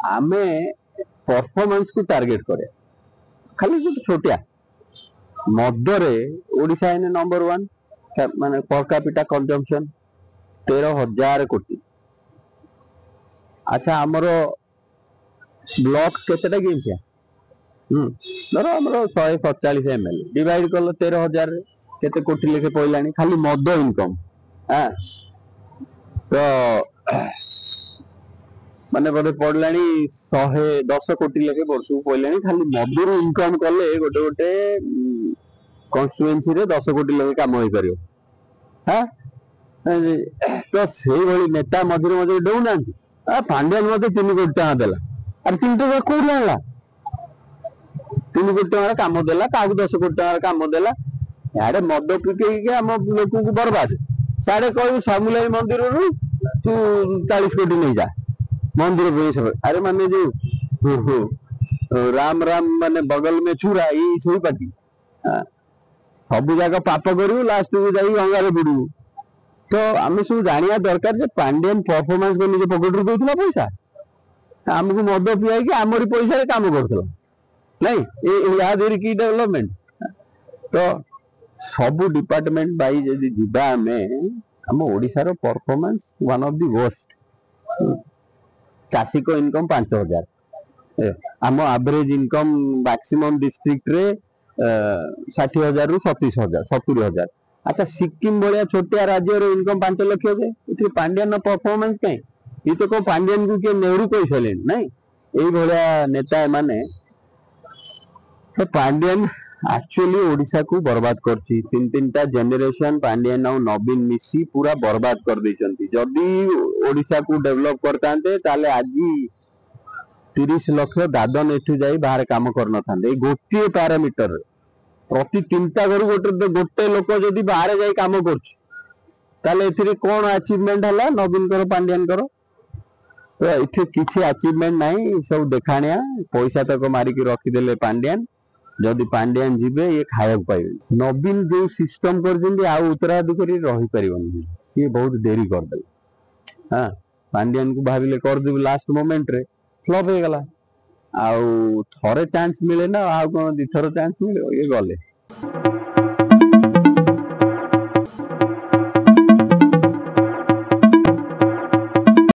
आमे परफॉर्मेंस को टार्गेट करे खाली जो छोटिया मदरे ओडिशा इन नंबर 1 माने पर कैपिटा कंजम्पशन 13,000 कोटी। अच्छा हमरो ब्लॉक केतेटा गिनथिया धर हमरो 147 एमएल डिवाइड करलो 13,000 केते कोटी लेखे पइलानी खाली मद इनकम। हां तो माने बोले पड़लानी 110 कोटी लेखे वर्ष पइलानी खाली मदुर इनकम कले गोटे गोटे कॉन्स्टिट्यूएंसी रे 10 कोटी लेखे काम होई करियो। हां तो से भली नेता मझिरे मझिरे डौ नांती पांड्यान मते 3 कोटी टका देला अरे 3 टका कोड लाला 3 कोटी टका काम देला कागु 10 कोटी टका काम देला याडे मद पिके के हम लोक को बर्बाद साडे कहू सामुलाई मंदिर रु तू 40 कोटी नहीं जा मंदिर पे अरे माने जो राम राम माने बगल में छुरा ई सही पाटी सब जगह पाप करू लास्ट को जाई गंगा रे बुडू। तो आम सब जानिया दरकार जे पांड्यान परफॉर्मेंस को निजे पॉकेट रू देउतला पैसा हमको मद पिया कि आमरी पैसा रे काम करथला नहीं ए या देरी की डेवलपमेंट। तो सब डिपार्टमेंट बाई जदी जिबा में हम ओडिसा रो performance one of the worst. चासी को इनकम 5,000 आम एवरेज इनकम मैक्सिमम डिस्ट्रिक्ट रे 60,000 रु 37,000 70,000। अच्छा सिक्किम भाया छोटिया राज्य रो इनकम 5 लाख जे इथे पांड्यान परफॉर्मेंस कहीं ये तो को पांड्यान को के नेहरू कहि सले नहीं एई भाया नेता माने। तो पांड्यान एक्चुअली ओडिशा को बर्बाद करछि 3-3टा जनरेशन पांड्यान और नवीन मिसी पूरा बर्बाद कर दैछंती। जदी ओडिशा को डेवलप करतांते ताले आजी 30 लाख दादन एठु जाई बाहर काम करन थांदे गोटे पैरामीटर प्रति 3टा घर गोटे गोटे लोक जदी बाहर जाई काम करछि ताले एथिरे कोन अचीवमेंट हला नवीन कर पांड्यान कर। तो एथे किछि अचीवमेंट नाही सब देखाणिया पैसा तक मारी के रखी देले पांड्यान जदी पांड्यान जीवे ये खायक पाइबे नवीन जो सिस्टम कर जिंदी आ उत्तराधिकारी रही परिबनी ये बहुत देरी कर दे। हां पांड्यान को भाबिले कर देबे लास्ट मोमेंट रे फ्लॉप हो गला आउ थोरे चांस मिले ना आ कोन दिथरो चांस मिले ये गले।